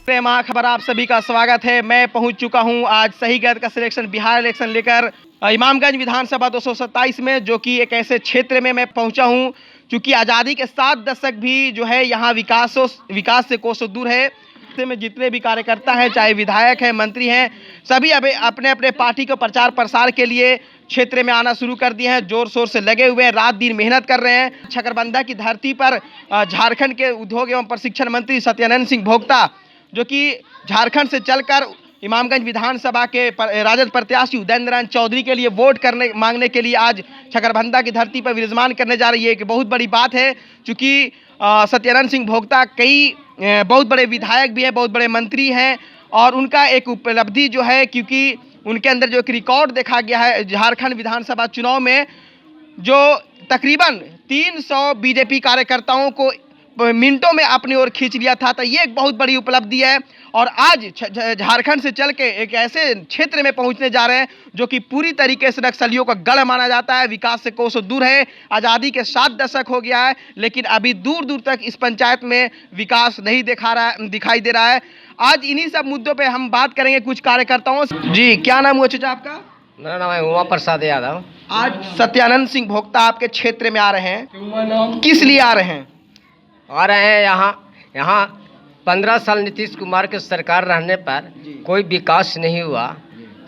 प्रेमा खबर आप सभी का स्वागत है। मैं पहुंच चुका हूं आज सही गलत का सिलेक्शन बिहार इलेक्शन लेकर इमामगंज विधानसभा 227 में, जो कि एक ऐसे क्षेत्र में मैं पहुंचा हूं क्योंकि आज़ादी के 7 दशक भी जो है यहाँ विकास से कोसों दूर है। में जितने भी कार्यकर्ता हैं, चाहे विधायक हैं, मंत्री हैं, सभी अब अपने अपने पार्टी को प्रचार प्रसार के लिए क्षेत्र में आना शुरू कर दिए हैं। जोर शोर से लगे हुए हैं, रात दिन मेहनत कर रहे हैं। छकरबंदा की धरती पर झारखंड के उद्योग एवं प्रशिक्षण मंत्री सत्यानंद सिंह भोक्ता, जो कि झारखंड से चलकर इमामगंज विधानसभा के राजद प्रत्याशी उदयन नारायण चौधरी के लिए वोट मांगने के लिए आज छकरबंदा की धरती पर विराजमान करने जा रही है। एक बहुत बड़ी बात है क्योंकि सत्यानंद सिंह भोक्ता कई बहुत बड़े विधायक भी हैं, बहुत बड़े मंत्री हैं, और उनका एक उपलब्धि जो है, क्योंकि उनके अंदर जो एक रिकॉर्ड देखा गया है झारखंड विधानसभा चुनाव में, जो तकरीबन 300 बीजेपी कार्यकर्ताओं को मिनटों में अपनी ओर खींच लिया था। तो ये एक बहुत बड़ी उपलब्धि है और आज झारखंड से चल के एक ऐसे क्षेत्र में पहुंचने जा रहे हैं जो कि पूरी तरीके से नक्सलियों का गढ़ माना जाता है, विकास से कोसों दूर है। आज़ादी के 7 दशक हो गया है, लेकिन अभी दूर दूर तक इस पंचायत में विकास नहीं दिखाई दे रहा है। आज इन्हीं सब मुद्दों पर हम बात करेंगे कुछ कार्यकर्ताओं से। जी, क्या नाम हुआ चाचा आपका? मेरा नाम है उमा प्रसाद यादव। आज सत्यानंद सिंह भोक्ता आपके क्षेत्र में आ रहे हैं, किस लिए आ रहे हैं? आ रहे हैं यहाँ 15 साल नीतीश कुमार के सरकार रहने पर कोई विकास नहीं हुआ।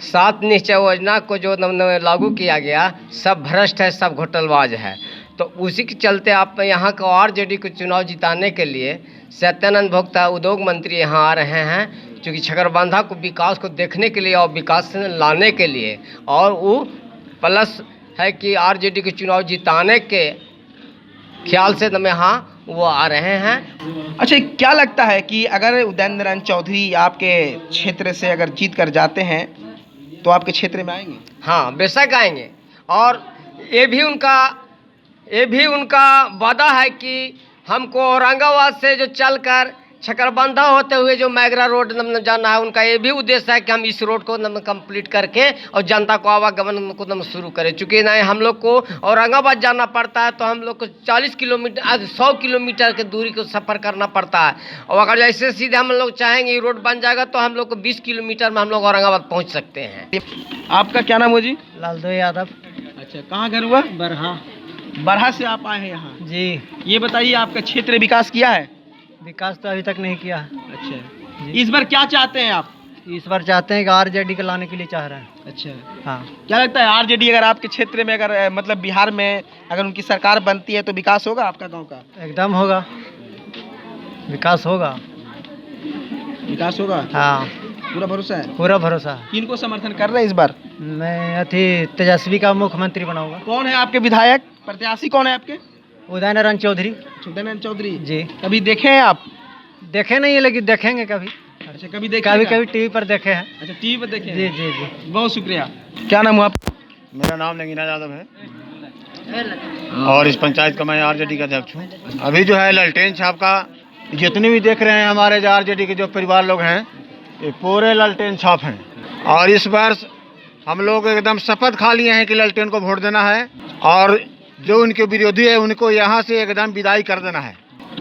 7 निश्चय योजना को जो लागू किया गया सब भ्रष्ट है, सब घोटालबाज है। तो उसी के चलते आप यहाँ का आरजेडी को चुनाव जिताने के लिए सत्यानंद भोक्ता उद्योग मंत्री यहाँ आ रहे हैं, क्योंकि छकरबंदा को विकास को देखने के लिए और विकास लाने के लिए, और वो प्लस है कि आरजेडी के चुनाव जिताने के ख्याल से हम यहाँ वो आ रहे हैं। अच्छा, क्या लगता है कि अगर उदयन नारायण चौधरी आपके क्षेत्र से अगर जीत कर जाते हैं तो आपके क्षेत्र में आएंगे? हाँ, बेशक आएंगे। और ये भी उनका वादा है कि हमको औरंगाबाद से जो चलकर छकरबंदा होते हुए जो मैगरा रोड जाना है, उनका ये भी उद्देश्य है कि हम इस रोड को कंप्लीट करके और जनता को आवागमन को शुरू करें। चूँकि नहीं हम लोग को औरंगाबाद जाना पड़ता है तो हम लोग को 40 किलोमीटर 100 किलोमीटर की दूरी को सफ़र करना पड़ता है, और अगर जैसे सीधे हम लोग चाहेंगे ये रोड बन जाएगा तो हम लोग को 20 किलोमीटर में हम लोग औरंगाबाद पहुँच सकते हैं। आपका क्या नाम हुआ जी? लालदो यादव। अच्छा, कहाँ घर हुआ? बरहा से आप आए हैं यहाँ जी। ये बताइए, आपका क्षेत्र विकास किया है? विकास तो अभी तक नहीं किया। अच्छा, इस बार क्या चाहते हैं आप? इस बार चाहते हैं कि आरजेडी को लाने के लिए चाह रहे हैं। अच्छा, हाँ। क्या लगता है आरजेडी अगर आपके क्षेत्र में, अगर मतलब बिहार में अगर उनकी सरकार बनती है तो विकास होगा आपका गांव का? एकदम होगा, विकास होगा। विकास होगा? हाँ, पूरा भरोसा है? पूरा भरोसा है। किनको समर्थन कर रहे हैं इस बार? मैं तेजस्वी का मुख्यमंत्री बनाऊंगा। कौन है आपके विधायक प्रत्याशी, कौन है आपके? उदय नारायण चौधरी। उदय नारायण चौधरी जी। कभी देखे हैं आप? देखे नहीं है, लेकिन देखेंगे कभी। अच्छा, कभी देखे? कभी टीवी पर देखे हैं। अच्छा, टीवी पर देखे? जी जी जी, बहुत शुक्रिया। क्या नाम हुआ? मेरा नाम नगीना यादव है और इस पंचायत का मैं आरजेडी का अध्यक्ष हूँ। अभी जो है ललटेन छाप का जितने भी देख रहे हैं हमारे जो आरजेडी के जो परिवार लोग हैं, ये पूरे ललटेन छाप हैं। और इस वर्ष हम लोग एकदम शपथ खा लिए हैं कि ललटेन को वोट देना है, और जो उनके विरोधी है उनको यहाँ से एकदम विदाई कर देना है।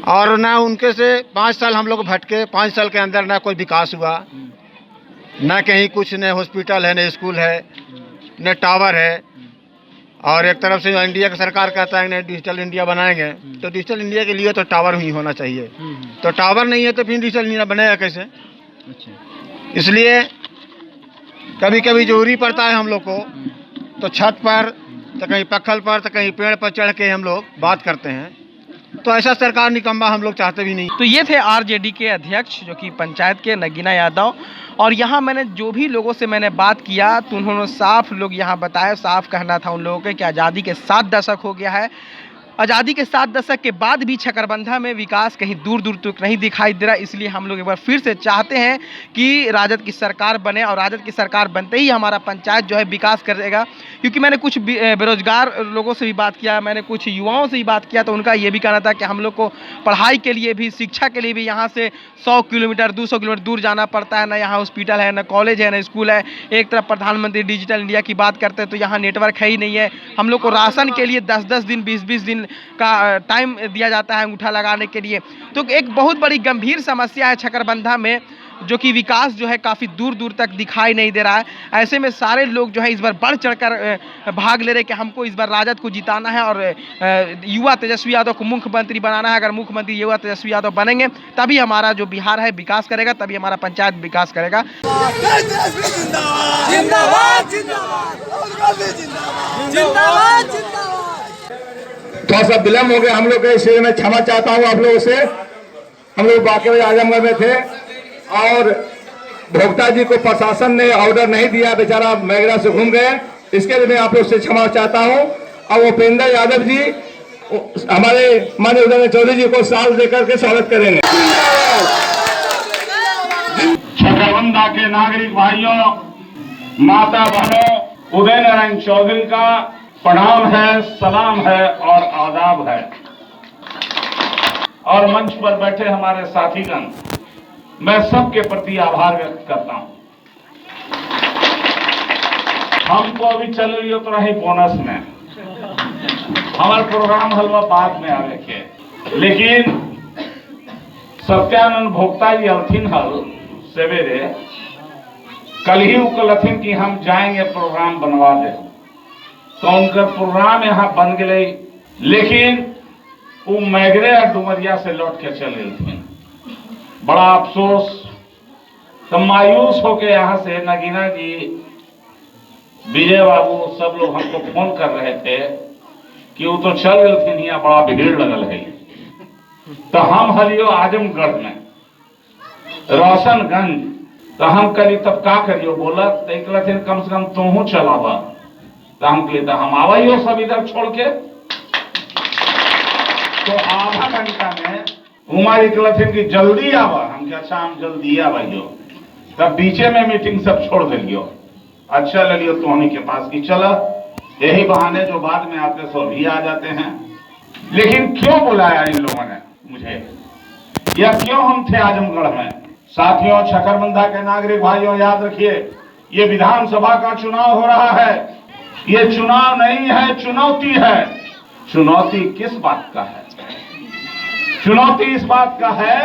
और ना उनके से 5 साल हम लोग भटके, 5 साल के अंदर ना कोई विकास हुआ, ना कहीं कुछ, न हॉस्पिटल है, न स्कूल है, न टावर है। और एक तरफ से इंडिया की सरकार कहता है न डिजिटल इंडिया बनाएंगे, तो डिजिटल इंडिया के लिए तो टावर ही होना चाहिए। तो टावर नहीं है तो फिर डिजिटल इंडिया बनेगा कैसे? इसलिए कभी कभी जरूरी पड़ता है हम लोग को तो छत पर, तो कहीं पत्थर पर, तो कहीं पेड़ पर चढ़ के हम लोग बात करते हैं। तो ऐसा सरकार निकम्मा हम लोग चाहते भी नहीं। तो ये थे आरजेडी के अध्यक्ष जो कि पंचायत के नगीना यादव। और यहाँ मैंने जो भी लोगों से मैंने बात किया तो उन्होंने साफ लोग यहाँ बताया, साफ कहना था उन लोगों के कि आज़ादी के 7 दशक हो गया है। आज़ादी के 7 दशक के बाद भी छकरबंदा में विकास कहीं दूर दूर तक नहीं दिखाई दे रहा। इसलिए हम लोग एक बार फिर से चाहते हैं कि राजद की सरकार बने, और राजद की सरकार बनते ही हमारा पंचायत जो है विकास करेगा। क्योंकि मैंने कुछ बेरोजगार लोगों से भी बात किया, मैंने कुछ युवाओं से भी बात किया, तो उनका ये भी कहना था कि हम लोग को पढ़ाई के लिए भी, शिक्षा के लिए भी यहाँ से 100 किलोमीटर 200 किलोमीटर दूर जाना पड़ता है। ना यहाँ हॉस्पिटल है, ना कॉलेज है, ना स्कूल है। एक तरफ प्रधानमंत्री डिजिटल इंडिया की बात करते हैं तो यहाँ नेटवर्क है ही नहीं है। हम लोग को राशन के लिए 10-10 दिन 20-20 दिन का टाइम दिया जाता है अंगूठा लगाने के लिए। तो एक बहुत बड़ी गंभीर समस्या है छकरबंदा में। जो कि विकास जो है काफ़ी दूर दूर तक दिखाई नहीं दे रहा है। ऐसे में सारे लोग जो है इस बार बढ़ चढ़कर भाग ले रहे कि हमको इस बार राजद को जिताना है और युवा तेजस्वी यादव को मुख्यमंत्री बनाना है। अगर मुख्यमंत्री युवा तेजस्वी यादव बनेंगे तभी हमारा जो बिहार है विकास करेगा, तभी हमारा पंचायत विकास करेगा। थोड़ा सा विलम्ब हो गया हम लोग के, इसलिए मैं क्षमा चाहता हूँ आप लोगों से। हम लोग बाकी आजमगढ़ में थे और भोक्ता जी को प्रशासन ने ऑर्डर नहीं दिया, बेचारा मैगरा से घूम गए, इसके लिए मैं आप लोग से क्षमा चाहता हूँ। और उपेंद्र यादव जी हमारे माननीय उदय चौधरी जी को साल देकर के स्वागत करेंगे। छकरबंदा के नागरिक भाइयों, माता बहनों, उदय नारायण चौधरी का प्रणाम है, सलाम है और आदाब है। और मंच पर बैठे हमारे साथीगण, मैं सबके प्रति आभार व्यक्त करता हूं। हमको अभी चल रही हो तो रही बोनस में, हमारा प्रोग्राम हलवा बाद में आवे के, लेकिन सत्यानंद भोक्ता जी अलथिन हल सवेरे कल ही उकलथिन कि हम जाएंगे प्रोग्राम बनवा दे, तो उनका प्रोग्राम यहाँ बन गए, लेकिन वो मैगरे और डुमरिया से लौट के चले गए। बड़ा अफसोस, तो मायूस होके यहाँ से नगीना जी, विजय बाबू, सब लोग हमको फोन कर रहे थे कि वो तो चल गए थे, यहाँ बड़ा भीड़ लगल है। तो हम हलियो आजमगढ़ में रोशनगंज, तो हम करी तब का करियो, बोला तो कम से कम तुम चलावा, तो हम कहते हम आवा ही हो सब इधर छोड़ के। तो आधा घंटा में हमारी कहते कि जल्दी आवा, हम क्या अच्छा हम जल्दी आवाइयो, तब बीचे में मीटिंग सब छोड़ दिलियो। अच्छा लगियो तो हमें के पास की चला, यही बहाने जो बाद में आते सो भी आ जाते हैं। लेकिन क्यों बुलाया इन लोगों ने मुझे, या क्यों हम थे आजमगढ़ में? साथियों, छकरबंदा के नागरिक भाइयों, याद रखिए, ये विधानसभा का चुनाव हो रहा है। ये चुनाव नहीं है, चुनौती है। चुनौती किस बात का है? चुनौती इस बात का है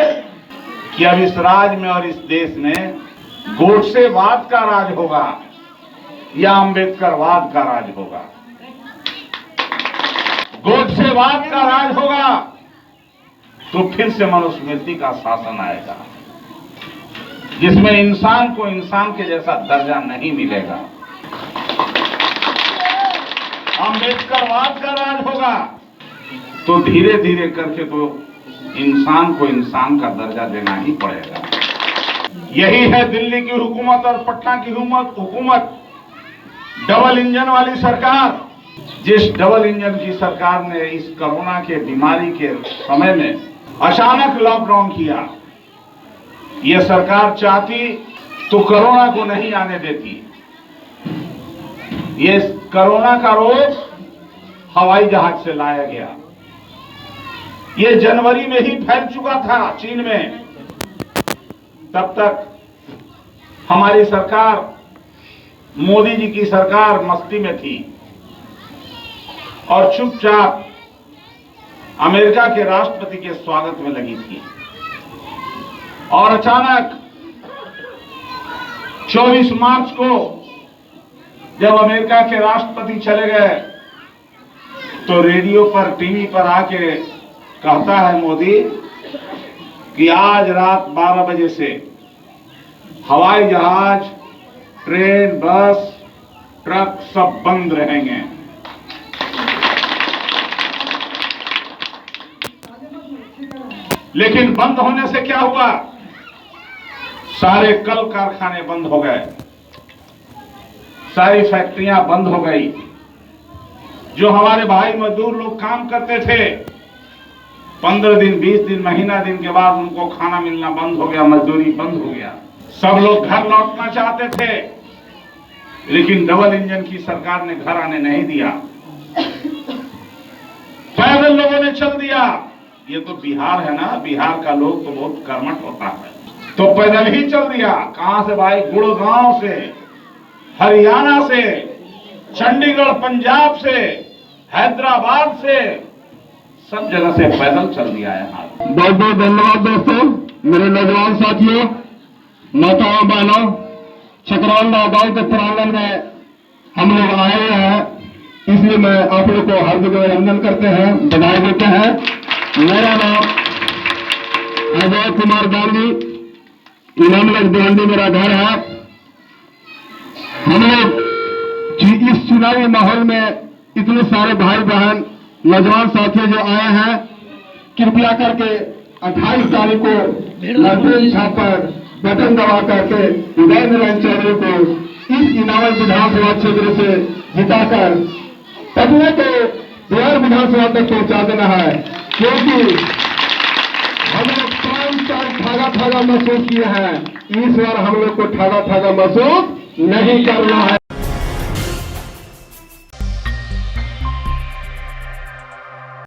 कि अब इस राज्य में और इस देश में गोडसेवाद का राज होगा या अंबेडकरवाद का राज होगा। गोडसेवाद का राज होगा तो फिर से मनुस्मृति का शासन आएगा, जिसमें इंसान को इंसान के जैसा दर्जा नहीं मिलेगा। अंबेडकरवाद का राज होगा तो धीरे धीरे करके तो इंसान को इंसान का दर्जा देना ही पड़ेगा। यही है दिल्ली की हुकूमत और पटना की हुकूमत, डबल इंजन वाली सरकार। जिस डबल इंजन की सरकार ने इस कोरोना के बीमारी के समय में अचानक लॉकडाउन किया, ये सरकार चाहती तो कोरोना को नहीं आने देती। ये कोरोना का रोग हवाई जहाज से लाया गया, ये जनवरी में ही फैल चुका था चीन में। तब तक हमारी सरकार, मोदी जी की सरकार मस्ती में थी और चुपचाप अमेरिका के राष्ट्रपति के स्वागत में लगी थी। और अचानक 24 मार्च को जब अमेरिका के राष्ट्रपति चले गए तो रेडियो पर, टीवी पर आके कहता है मोदी कि आज रात 12 बजे से हवाई जहाज, ट्रेन, बस, ट्रक सब बंद रहेंगे। लेकिन बंद होने से क्या हुआ? सारे कल कारखाने बंद हो गए, सारी फैक्ट्रियां बंद हो गई। जो हमारे भाई मजदूर लोग काम करते थे, 15 दिन, 20 दिन, महीना दिन के बाद उनको खाना मिलना बंद हो गया, मजदूरी बंद हो गया। सब लोग घर लौटना चाहते थे, लेकिन डबल इंजन की सरकार ने घर आने नहीं दिया। पैदल लोगों ने चल दिया। ये तो बिहार है ना, बिहार का लोग तो बहुत कर्मठ होता है, तो पैदल ही चल दिया। कहां से भाई? गुड़गांव से, हरियाणा से, चंडीगढ़ पंजाब से, हैदराबाद से, सब जगह से पैदल चल दिया है। बहुत बहुत धन्यवाद दोस्तों, मेरे नौजवान साथियों। माताओं बहनों, चक्रांदा गांव के प्रांगण में हम लोग आए हैं, इसलिए मैं आप लोग को हार्दिक अभिनंदन करते हैं, बधाई देते हैं। मेरा नाम अजय कुमार गांधी, इमामगंज भिवंडी मेरा घर है। हम लोग इस चुनावी माहौल में इतने सारे भाई बहन नौजवान साथी जो आए हैं, कृपया करके 28 तारीख को ललटेन छाप पर बटन दबा करके उदय नारायण चौधरी को इस इनामत विधानसभा क्षेत्र से जिताकर पटना के बिहार विधानसभा तक पहुंचा देना है, क्योंकि हम लोग 5 साल ठगा ठगा महसूस किए हैं, इस बार हम लोग को ठगा ठगा महसूस नहीं करना है।